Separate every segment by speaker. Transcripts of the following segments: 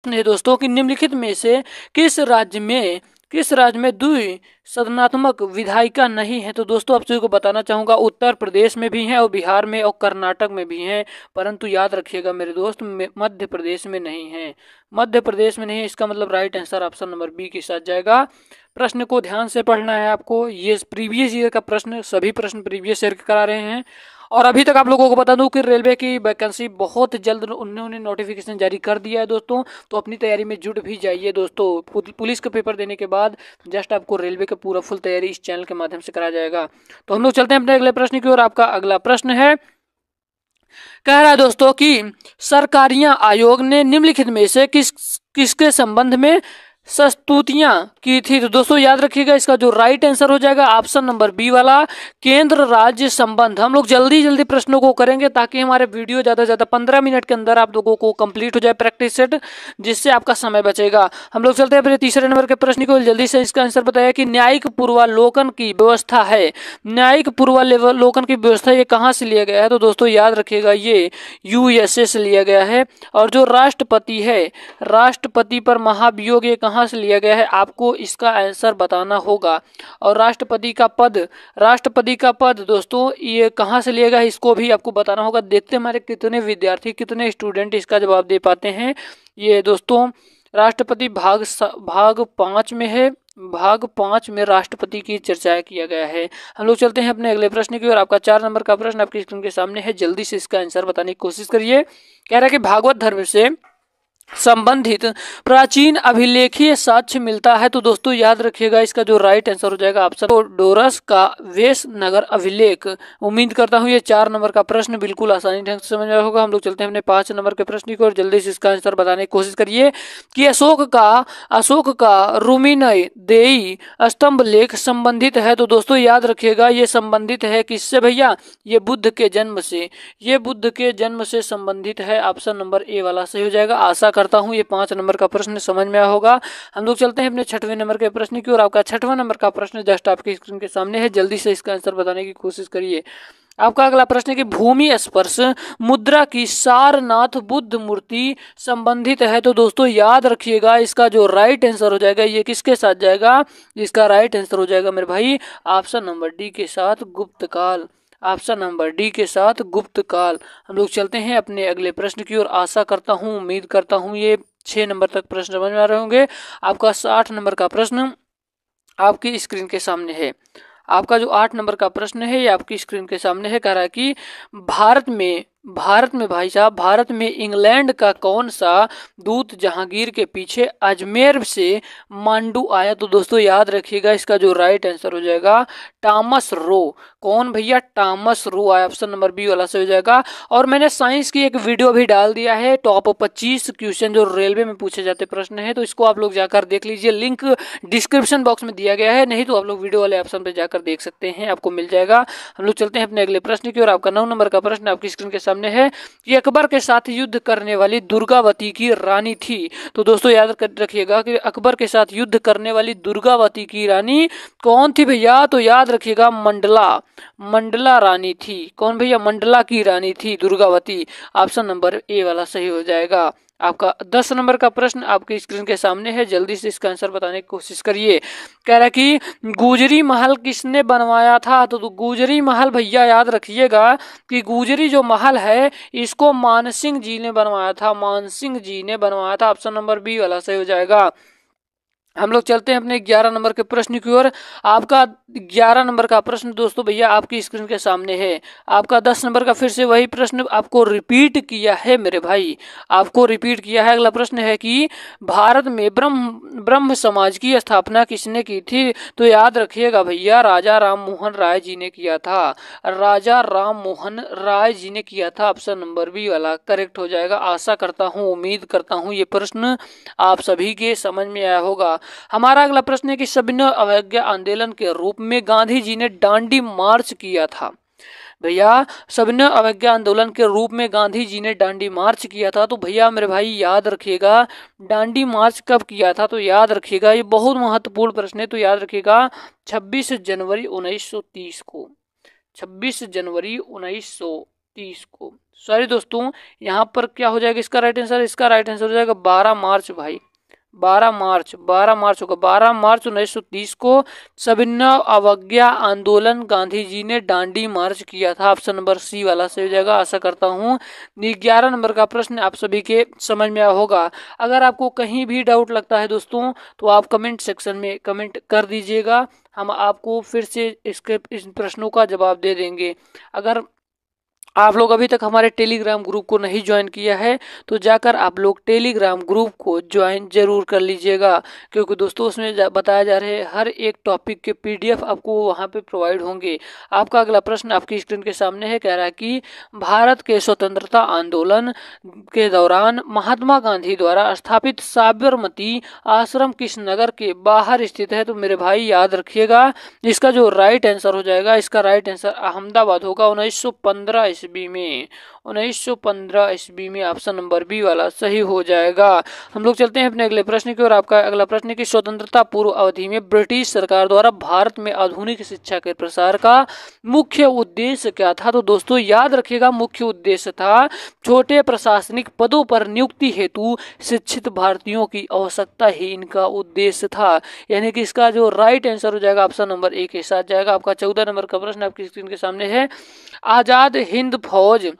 Speaker 1: है दोस्तों कि निम्नलिखित में से किस राज्य में द्विसदनात्मक विधायिका नहीं है। तो दोस्तों आप सभी को बताना चाहूंगा उत्तर प्रदेश में भी हैं और बिहार में और कर्नाटक में भी हैं, परंतु याद रखिएगा मेरे दोस्त मध्य प्रदेश में नहीं है। मध्य प्रदेश में नहीं है, इसका मतलब right answer option number B के साथ जाएगा। प्रश्न को ध्यान से पढ़ना है आपको, ये प्रीवियस ईयर का प्रश्न, सभी प्रश्न प्रीवियस ईयर के करा रहे हैं। और अभी तक आप लोगों को बता दूं कि रेलवे की वैकेंसी बहुत जल्द उन्होंने नोटिफिकेशन जारी कर दिया है दोस्तों, तो अपनी तैयारी में जुट भी जाइए दोस्तों। पुलिस का पेपर देने के बाद जस्ट आपको रेलवे का पूरा फुल तैयारी इस चैनल के माध्यम से कराया जाएगा। तो हम लोग चलते हैं अपने अगले प्रश्न की ओर। आपका अगला प्रश्न है, कह रहा है दोस्तों कि सरकारियां आयोग ने निम्नलिखित में से किसके संबंध में संस्तुतियां की थी। तो दोस्तों याद रखिएगा, इसका जो राइट आंसर हो जाएगा ऑप्शन नंबर बी वाला, केंद्र राज्य संबंध। हम लोग जल्दी जल्दी प्रश्नों को करेंगे ताकि हमारे वीडियो ज्यादा से ज्यादा 15 मिनट के अंदर आप लोगों को कंप्लीट हो जाए प्रैक्टिस सेट, जिससे आपका समय बचेगा। हम लोग चलते हैं अपने तीसरे नंबर के प्रश्न को। जल्दी से इसका आंसर बताया कि न्यायिक पूर्वालोकन की व्यवस्था है, न्यायिक पूर्वालोकन की व्यवस्था ये कहाँ से लिया गया है। तो दोस्तों याद रखिएगा, ये यूएसए से लिया गया है। और जो राष्ट्रपति है, राष्ट्रपति पर महाभियोग ये कहाँ से लिया गया है, आपको इसका आंसर बताना होगा। और राष्ट्रपति का पद दोस्तों ये कहाँ से लिया गया है, इसको भी आपको बताना होगा। देखते हैं हमारे कितने विद्यार्थी, कितने स्टूडेंट इसका जवाब दे पाते हैं। ये दोस्तों राष्ट्रपति भाग 5 में है, भाग 5 में राष्ट्रपति की चर्चा किया गया है। हम लोग चलते हैं अपने अगले प्रश्न की ओर। आपका 4 नंबर का प्रश्न आपकी स्क्रीन के सामने है, जल्दी से इसका आंसर बताने की कोशिश करिए। कह रहा है कि भागवत धर्म से संबंधित प्राचीन अभिलेखीय साक्ष्य मिलता है। तो दोस्तों याद रखिएगा, इसका जो राइट आंसर हो जाएगा ऑप्शन डोरस का वेश नगर अभिलेख। उम्मीद करता हूं ये 4 नंबर का प्रश्न बिल्कुल आसानी ढंग से समझ में होगा। हम लोग चलते हैं अपने 5 नंबर के प्रश्न की ओर, जल्दी से इसका आंसर बताने की कोशिश करिए कि अशोक का रुमिनय देई स्तंभ लेख संबंधित है। तो दोस्तों याद रखिएगा, ये संबंधित है किससे भैया, ये बुद्ध के जन्म से, ये बुद्ध के जन्म से संबंधित है। ऑप्शन नंबर ए वाला सही हो जाएगा। आशा करता हूं ये 5 नंबर का प्रश्न समझ में आया होगा। हम लोग चलते हैं अपने 6वें नंबर के प्रश्न की ओर। आपका 6वां नंबर का प्रश्न जस्ट आपकी स्क्रीन के सामने है, जल्दी से इसका आंसर बताने की कोशिश करिए। आपका अगला प्रश्न है कि भूमि स्पर्श मुद्रा की सारनाथ बुद्ध मूर्ति संबंधित है। तो दोस्तों याद रखिएगा, इसका जो राइट आंसर हो जाएगा ये किसके साथ जाएगा, इसका राइट आंसर हो जाएगा मेरे भाई ऑप्शन नंबर डी के साथ गुप्त काल, ऑप्शन नंबर डी के साथ गुप्त काल। हम लोग चलते हैं अपने अगले प्रश्न की ओर। आशा करता हूं, उम्मीद करता हूं ये 6 नंबर तक प्रश्न समझ में आ रहे होंगे। आपका 60 नंबर का प्रश्न आपकी स्क्रीन के सामने है। आपका जो 8 नंबर का प्रश्न है ये आपकी स्क्रीन के सामने है। कह रहा है कि भारत में भाई साहब, भारत में इंग्लैंड का कौन सा दूत जहांगीर के पीछे अजमेर से मांडू आया। तो दोस्तों याद रखिएगा, इसका जो राइट आंसर हो जाएगा टॉमस रो। कौन भैया, टॉमस रो आया, ऑप्शन नंबर बी वाला से हो जाएगा। और मैंने साइंस की एक वीडियो भी डाल दिया है, टॉप 25 क्वेश्चन जो रेलवे में पूछे जाते प्रश्न है, तो इसको आप लोग जाकर देख लीजिए, लिंक डिस्क्रिप्शन बॉक्स में दिया गया है, नहीं तो आप लोग वीडियो वाले ऑप्शन पे जाकर देख सकते हैं, आपको मिल जाएगा। हम लोग चलते हैं अपने अगले प्रश्न की ओर। आपका 9 नंबर का प्रश्न आपकी स्क्रीन के सामने है कि अकबर के साथ युद्ध करने वाली दुर्गावती की रानी थी। तो दोस्तों याद रखिएगा कि अकबर के साथ युद्ध करने वाली दुर्गावती की रानी कौन थी भैया। तो याद रखिएगा मंडला रानी थी। कौन भैया, मंडला की रानी थी दुर्गावती। ऑप्शन नंबर ए वाला सही हो जाएगा। आपका 10 नंबर का प्रश्न आपकी स्क्रीन के सामने है, जल्दी से इसका आंसर बताने की कोशिश करिए। कह रहा है कि गुजरी महल किसने बनवाया था। तो गुजरी महल भैया याद रखिएगा कि गुजरी जो महल है इसको मानसिंह जी ने बनवाया था, मानसिंह जी ने बनवाया था। ऑप्शन नंबर बी वाला सही हो जाएगा। हम लोग चलते हैं अपने 11 नंबर के प्रश्न की ओर। आपका 11 नंबर का प्रश्न दोस्तों भैया आपकी स्क्रीन के सामने है। आपका 10 नंबर का फिर से वही प्रश्न आपको रिपीट किया है मेरे भाई, आपको रिपीट किया है। अगला प्रश्न है कि भारत में ब्रह्म समाज की स्थापना किसने की थी। तो याद रखिएगा भैया, राजा राम मोहन राय जी ने किया था, राजा राम मोहन राय जी ने किया था। ऑप्शन नंबर बी वाला करेक्ट हो जाएगा। आशा करता हूँ, उम्मीद करता हूँ ये प्रश्न आप सभी के समझ में आया होगा। हमारा अगला प्रश्न है कि सविनय अवज्ञा आंदोलन के रूप में गांधी जी ने दांडी मार्च किया था। भैया सविनय अवज्ञा आंदोलन के रूप में गांधी जी ने दांडी मार्च किया था। तो भैया मेरे भाई याद रखिएगा, दांडी मार्च कब किया था। तो याद रखिएगा, ये बहुत महत्वपूर्ण प्रश्न है, तो याद रखिएगा 26 जनवरी 1930 को, 26 जनवरी 1930 1930 को। सॉरी दोस्तों, यहाँ पर क्या हो जाएगा इसका राइट आंसर? इसका राइट आंसर हो जाएगा 12 मार्च भाई, 12 मार्च होगा। 12 मार्च 1930 को सविनय अवज्ञा आंदोलन गांधी जी ने दांडी मार्च किया था। ऑप्शन नंबर सी वाला सही हो जाएगा। आशा करता हूँ 11 नंबर का प्रश्न आप सभी के समझ में आया होगा। अगर आपको कहीं भी डाउट लगता है दोस्तों तो आप कमेंट सेक्शन में कमेंट कर दीजिएगा, हम आपको फिर से इसके इन प्रश्नों का जवाब दे देंगे। अगर आप लोग अभी तक हमारे टेलीग्राम ग्रुप को नहीं ज्वाइन किया है तो जाकर आप लोग टेलीग्राम ग्रुप को ज्वाइन जरूर कर लीजिएगा, क्योंकि दोस्तों उसमें बताया जा रहे हर एक टॉपिक के पीडीएफ आपको वहां पे प्रोवाइड होंगे। आपका अगला प्रश्न आपकी स्क्रीन के सामने है, कह रहा है कि भारत के स्वतंत्रता आंदोलन के दौरान महात्मा गांधी द्वारा स्थापित साबरमती आश्रम किस नगर के बाहर स्थित है? तो मेरे भाई याद रखिएगा, इसका जो राइट आंसर हो जाएगा, इसका राइट आंसर अहमदाबाद होगा। 1915 ईस्वी में, 1915 ईस्वी में ऑप्शन नंबर बी वाला सही हो जाएगा। हम लोग चलते हैं अपने अगले प्रश्न की ओर। आपका अगला प्रश्न है कि स्वतंत्रता पूर्व अवधि में ब्रिटिश सरकार द्वारा भारत में आधुनिक शिक्षा के प्रसार का मुख्य उद्देश्य क्या था? तो दोस्तों याद रखिएगा, मुख्य उद्देश्य था छोटे प्रशासनिक पदों पर नियुक्ति हेतु शिक्षित भारतीयों की आवश्यकता ही इनका उद्देश्य था। यानी कि इसका जो राइट आंसर हो जाएगा ऑप्शन नंबर ए के साथ जाएगा। आपका 14 नंबर का प्रश्न आपकी स्क्रीन के सामने है, आजाद हिंद फौज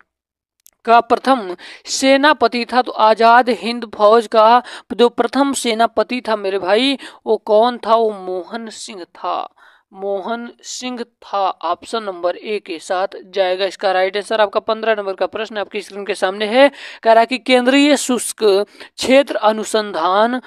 Speaker 1: का प्रथम सेनापति था। तो आजाद हिंद फौज का जो प्रथम सेनापति था मेरे भाई, वो कौन था? वो मोहन सिंह था, मोहन सिंह था। ऑप्शन नंबर ए के साथ जाएगा इसका राइट आंसर। आपका 15 नंबर का प्रश्न आपकी स्क्रीन के सामने है, कह रहा है कि केंद्रीय शुष्क क्षेत्र अनुसंधान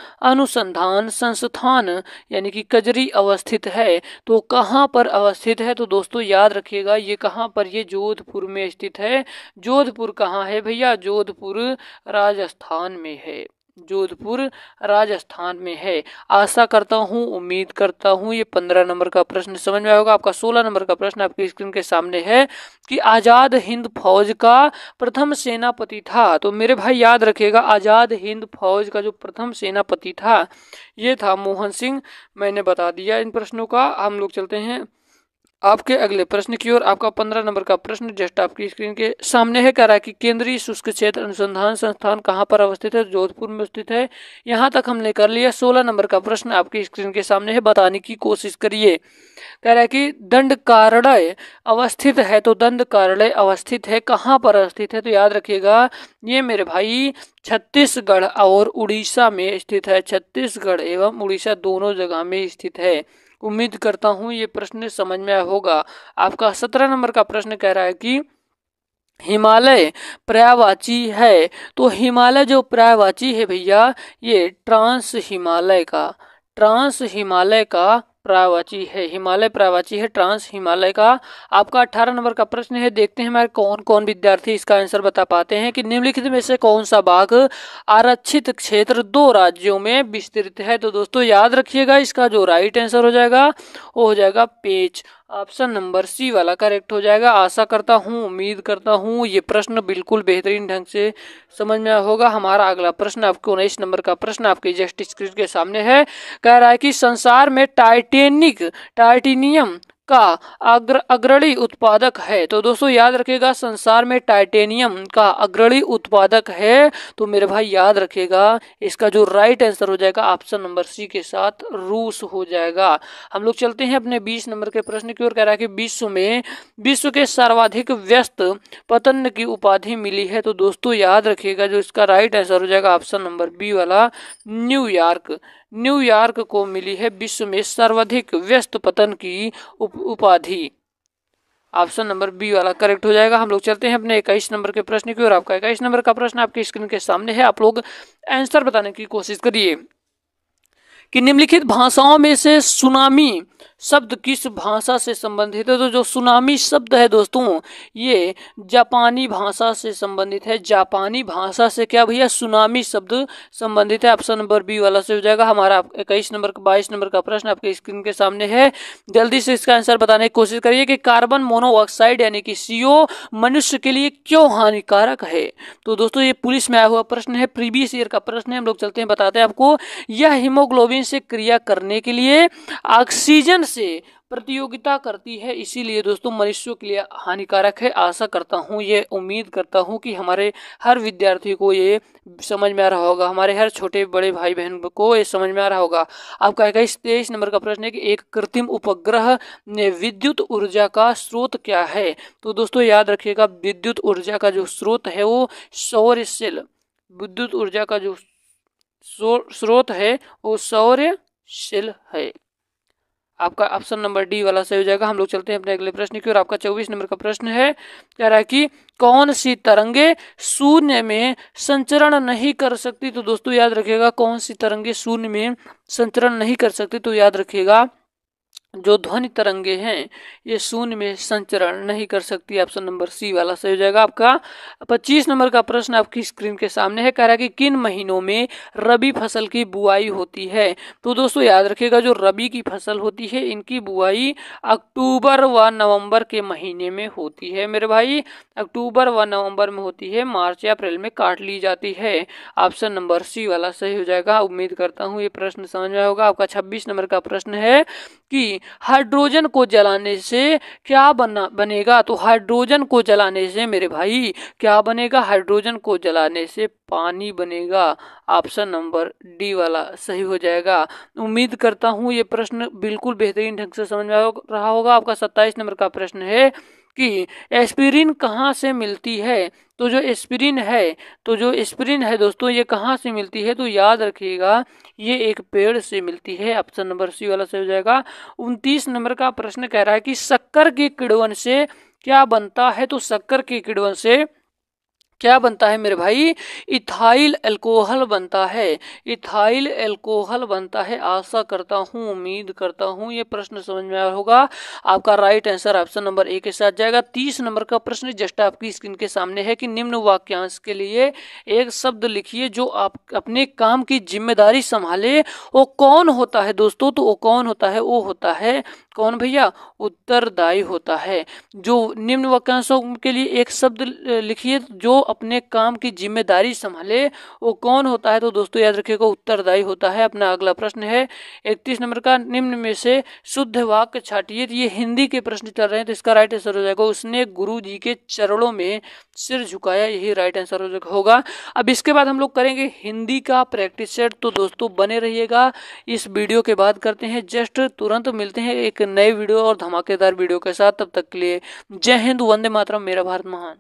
Speaker 1: संस्थान यानी कि कजरी अवस्थित है, तो कहाँ पर अवस्थित है? तो दोस्तों याद रखिएगा, ये कहाँ पर, ये जोधपुर में स्थित है। जोधपुर कहाँ है भैया? जोधपुर राजस्थान में है, जोधपुर राजस्थान में है। आशा करता हूँ, उम्मीद करता हूँ ये 15 नंबर का प्रश्न समझ में आया होगा। आपका 16 नंबर का प्रश्न आपकी स्क्रीन के सामने है कि आजाद हिंद फौज का प्रथम सेनापति था। तो मेरे भाई याद रखिएगा, आजाद हिंद फौज का जो प्रथम सेनापति था ये था मोहन सिंह। मैंने बता दिया इन प्रश्नों का। हम लोग चलते हैं आपके अगले प्रश्न की ओर। आपका 15 नंबर का प्रश्न जस्ट आपकी स्क्रीन के सामने है, कह रहा है कि केंद्रीय शुष्क क्षेत्र अनुसंधान संस्थान कहाँ पर अवस्थित है? जोधपुर में स्थित है। यहाँ तक हमने कर लिया। 16 नंबर का प्रश्न आपकी स्क्रीन के सामने है, बताने की कोशिश करिए। कह रहा है कि दंडकारण्य अवस्थित है, तो दंडकारण्य अवस्थित है कहाँ पर अवस्थित है? तो याद रखिएगा, ये मेरे भाई छत्तीसगढ़ और उड़ीसा में स्थित है। छत्तीसगढ़ एवं उड़ीसा दोनों जगह में स्थित है। उम्मीद करता हूँ ये प्रश्न समझ में आया होगा। आपका 17 नंबर का प्रश्न कह रहा है कि हिमालय पर्यायवाची है, तो हिमालय जो पर्यायवाची है भैया, ये ट्रांस हिमालय का पर्यायवाची है। हिमालय पर्यायवाची है, ट्रांस हिमालय का। आपका 18 नंबर का प्रश्न है, देखते हैं हमारे कौन कौन विद्यार्थी इसका आंसर बता पाते हैं कि निम्नलिखित में से कौन सा बाघ आरक्षित क्षेत्र 2 राज्यों में विस्तृत है? तो दोस्तों याद रखिएगा, इसका जो राइट आंसर हो जाएगा वो हो जाएगा पेंच। ऑप्शन नंबर सी वाला करेक्ट हो जाएगा। आशा करता हूँ, उम्मीद करता हूँ ये प्रश्न बिल्कुल बेहतरीन ढंग से समझ में होगा। हमारा अगला प्रश्न आपको 19 नंबर का प्रश्न आपके जस्ट स्क्रीन के सामने है, कह रहा है कि संसार में टाइटेनियम का अग्रणी उत्पादक है। तो दोस्तों याद रखिएगा, संसार में टाइटेनियम का अग्रणी उत्पादक है। तो मेरे भाई याद रखिएगा, इसका जो राइट आंसर हो जाएगा ऑप्शन नंबर सी के साथ रूस हो जाएगा। हम लोग चलते हैं अपने 20 नंबर के प्रश्न की ओर। कह रहा है कि विश्व के सर्वाधिक व्यस्त पतन की उपाधि मिली है। तो दोस्तों याद रखिएगा, जो इसका राइट आंसर हो जाएगा ऑप्शन नंबर बी वाला, न्यूयॉर्क को मिली है विश्व में सर्वाधिक व्यस्त पतन की उपाधि। ऑप्शन नंबर बी वाला करेक्ट हो जाएगा। हम लोग चलते हैं अपने 21 नंबर के प्रश्न की ओर। आपका 21 नंबर का प्रश्न आपकी स्क्रीन के सामने है, आप लोग आंसर बताने की कोशिश करिए कि निम्नलिखित भाषाओं में से सुनामी शब्द किस भाषा से संबंधित है? तो जो सुनामी शब्द है दोस्तों, ये जापानी भाषा से संबंधित है। जापानी भाषा से क्या भैया? सुनामी शब्द संबंधित है। ऑप्शन नंबर बी वाला से हो जाएगा। हमारा 22 नंबर का प्रश्न आपके स्क्रीन के सामने है, जल्दी से इसका आंसर बताने की कोशिश करिए कि कार्बन मोनोऑक्साइड यानी कि CO मनुष्य के लिए क्यों हानिकारक है? तो दोस्तों ये पुलिस में आया हुआ प्रश्न है, प्रीवियस ईयर का प्रश्न है। हम लोग चलते हैं, बताते हैं आपको। यह हीमोग्लोबिन से क्रिया करने के लिए ऑक्सीजन से प्रतियोगिता करती है, इसीलिए दोस्तों मनुष्यों के लिए हानिकारक है। आशा करता हूँ, ये उम्मीद करता हूँ कि हमारे हर विद्यार्थी को ये समझ में आ रहा होगा, हमारे हर छोटे बड़े भाई बहन को ये समझ में आ रहा होगा। आपका 23 नंबर का प्रश्न है कि एक कृत्रिम उपग्रह ने विद्युत ऊर्जा का स्रोत क्या है। तो दोस्तों याद रखिएगा, विद्युत ऊर्जा का जो स्रोत है वो सौर सेल, विद्युत ऊर्जा का जो स्रोत है वो सौर सेल है। आपका ऑप्शन नंबर डी वाला सही हो जाएगा। हम लोग चलते हैं अपने अगले प्रश्न की ओर। आपका 24 नंबर का प्रश्न है, कह रहा है कि कौन सी तरंगे शून्य में संचरण नहीं कर सकती। तो दोस्तों याद रखिएगा, कौन सी तरंगे शून्य में संचरण नहीं कर सकती। तो याद रखिएगा, जो ध्वनि तरंगे हैं ये शून्य में संचरण नहीं कर सकती। ऑप्शन नंबर सी वाला सही हो जाएगा। आपका 25 नंबर का प्रश्न आपकी स्क्रीन के सामने है, कह रहा है कि किन महीनों में रबी फसल की बुआई होती है। तो दोस्तों याद रखिएगा, जो रबी की फसल होती है इनकी बुआई अक्टूबर व नवंबर के महीने में होती है मेरे भाई, अक्टूबर व नवंबर में होती है, मार्च या अप्रैल में काट ली जाती है। ऑप्शन नंबर सी वाला सही हो जाएगा। उम्मीद करता हूँ ये प्रश्न समझ में आया होगा। आपका 26 नंबर का प्रश्न है कि हाइड्रोजन को जलाने से क्या बनेगा। तो हाइड्रोजन को जलाने से मेरे भाई क्या बनेगा, हाइड्रोजन को जलाने से पानी बनेगा। ऑप्शन नंबर डी वाला सही हो जाएगा। उम्मीद करता हूँ ये प्रश्न बिल्कुल बेहतरीन ढंग से समझ में आ रहा होगा। आपका 27 नंबर का प्रश्न है कि एस्पिरिन कहाँ से मिलती है। तो जो एस्पिरिन है दोस्तों, ये कहाँ से मिलती है। तो याद रखिएगा, ये एक पेड़ से मिलती है। ऑप्शन नंबर सी वाला सही हो जाएगा। 29 नंबर का प्रश्न कह रहा है कि शक्कर के किण्वन से क्या बनता है। तो शक्कर के किण्वन से क्या बनता है मेरे भाई, इथाइल अल्कोहल बनता है, इथाइल अल्कोहल बनता है। आशा करता हूँ, उम्मीद करता हूँ ये प्रश्न समझ में आया होगा। आपका right answer option number A के साथ जाएगा। 30 नंबर का प्रश्न जस्ट आपकी स्क्रीन के सामने है कि निम्न वाक्यांश के लिए एक शब्द लिखिए जो आप अपने काम की जिम्मेदारी संभाले। वो कौन होता है दोस्तों। तो वो कौन होता है, वो होता है कौन भैया, उत्तरदायी होता है। जो निम्न वाक्यांशों के लिए एक शब्द लिखिए जो अपने काम की जिम्मेदारी संभाले, वो कौन होता है। तो दोस्तों याद रखिएगा, उत्तरदायी होता है। अपना अगला प्रश्न है 31 नंबर का, निम्न में से शुद्ध वाक्य छाटिए। ये हिंदी के प्रश्न चल रहे हैं, तो इसका राइट आंसर हो जाएगा, उसने गुरु जी के चरणों में सिर झुकाया। यही राइट आंसर होगा। अब इसके बाद हम लोग करेंगे हिंदी का प्रैक्टिस सेट। तो दोस्तों बने रहिएगा, इस वीडियो के बाद करते हैं जस्ट तुरंत मिलते हैं एक नए वीडियो और धमाकेदार वीडियो के साथ। तब तक के लिए जय हिंद, वंदे मातरम, मेरा भारत महान।